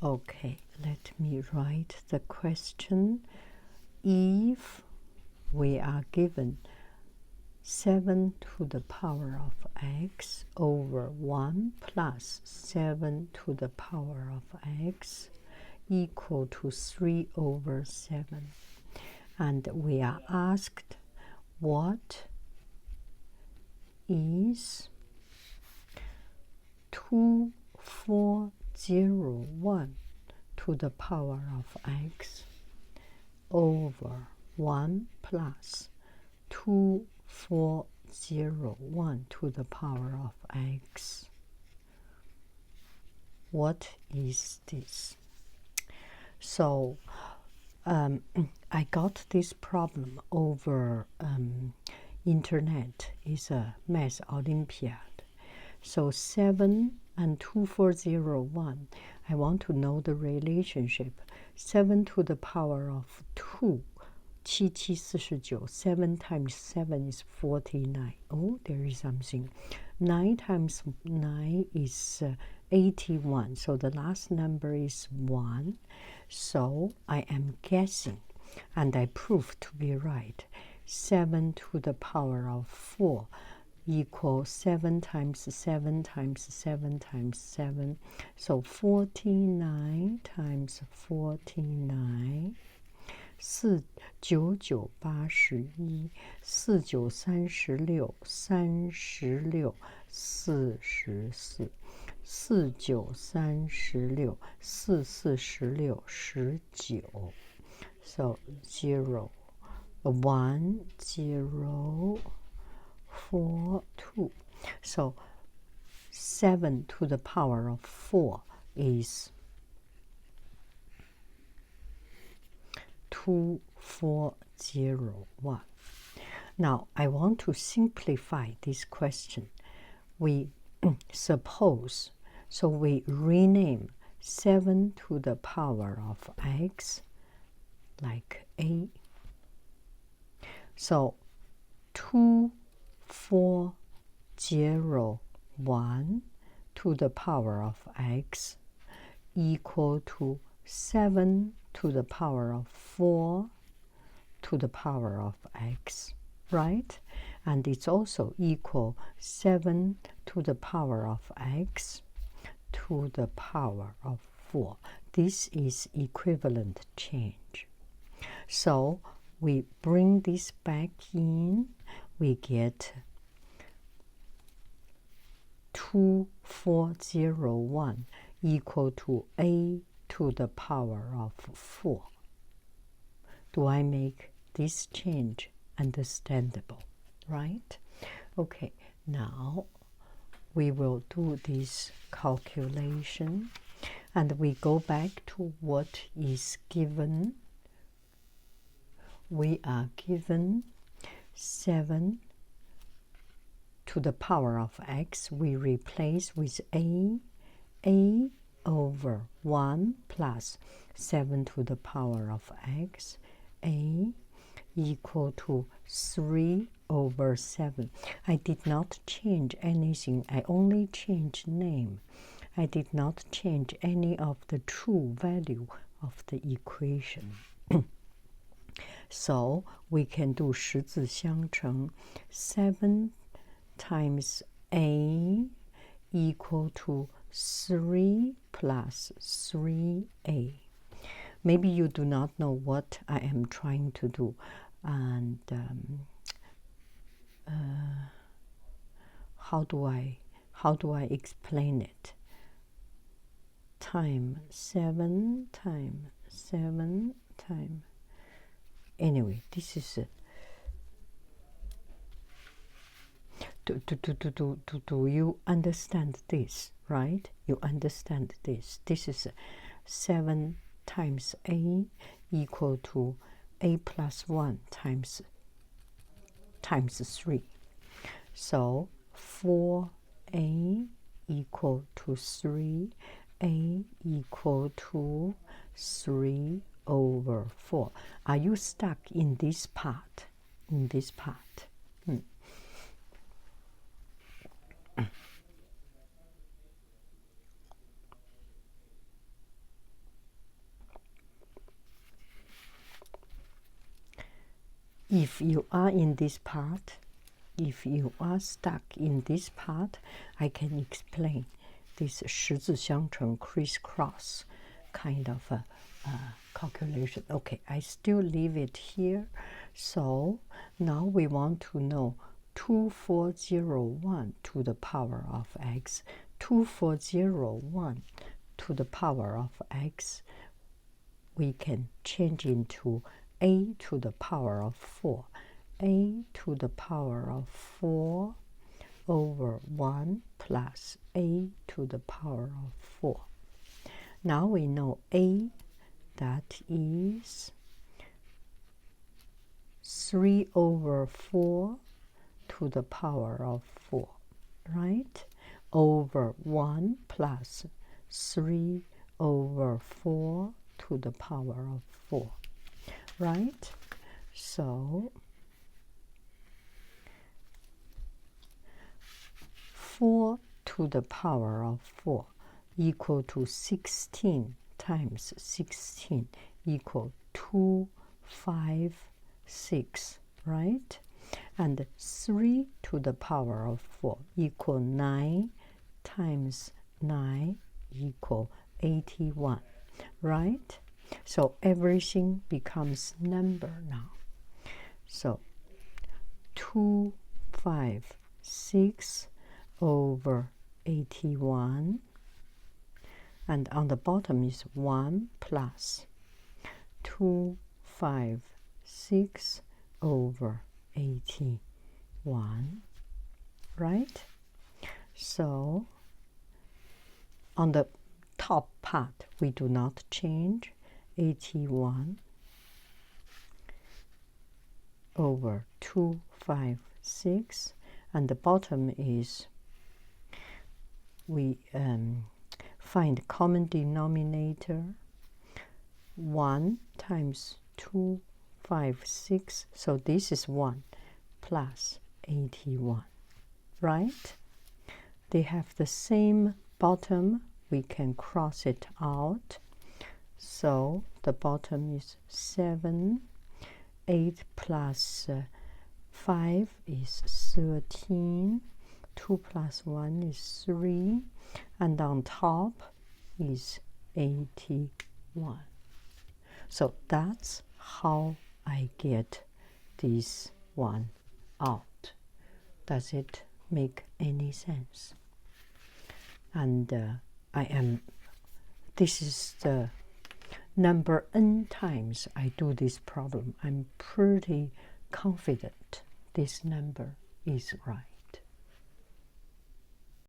Okay, let me write the question. If we are given 7 to the power of x over 1 plus 7 to the power of x equal to 3 over 7. And we are asked what is 2401 to the power of x over 1 plus 2401 to the power of x. What is this? So I got this problem over internet. It's a math Olympiad. So 7 and 2401, I want to know the relationship. 7 to the power of 2, 7749. 7 times 7 is 49. Oh, there is something. 9 times 9 is 81. So the last number is 1. So I am guessing, and I proved to be right. 7 to the power of 4 equals 7 times 7 times 7 times 7. So 49 times 49. 4 9 9 81 4 9 36 36 44 4 9 36 4 4 16 19. So 0 1 0 4 2. So 7 to the power of 4 is 2401. Now I want to simplify this question. We suppose, so we rename 7 to the power of x like a. So 2401 to the power of x equal to 7 to the power of 4 to the power of x, right? And it's also equal 7 to the power of x to the power of 4. This is equivalent change. So we bring this back in, we get 2401 equal to a to the power of 4. Do I make this change understandable, right? Okay, now we will do this calculation and we go back to what is given. We are given 7 to the power of x. We replace with a over 1 plus 7 to the power of x, a equal to 3 over 7. I did not change anything. I only changed name. I did not change any of the true value of the equation. So we can do 十字相乘. 7 times a equal to 3 plus 3a. Maybe you do not know what I am trying to do, and how do I explain it? Time 7 times 7 times. Anyway, this is do you understand this, right? You understand this. This is 7 times a equal to a plus 1 times 3. So 4a equal to 3, a equal to 3 over 4. Are you stuck in this part? In this part? if you are in this part, if you are stuck in this part, I can explain this 十字相乘 crisscross kind of a calculation. Okay, I still leave it here. So now we want to know 2401 to the power of x. 2401 to the power of x, we can change into a to the power of 4. A to the power of 4 over 1 plus a to the power of 4. Now we know a, that is 3 over 4 to the power of 4, right? Over 1 plus 3 over 4 to the power of 4, right? So 4 to the power of 4 equal to 16 times 16 equal 256, right? And 3 to the power of 4 equal 9 times 9 equal 81, right? So everything becomes number now. So 256 over 81, and on the bottom is 1 plus 256 over 81, right? So on the top part we do not change. 81 over 256, and the bottom is we find common denominator. 1 times 256, so this is 1 plus 81, right? They have the same bottom, we can cross it out. So the bottom is 7, 8 plus 5 is 13, 2 plus 1 is 3, and on top is 81. So that's how I get this one out. Does it make any sense? And this is the number n times I do this problem. I'm pretty confident this number is right.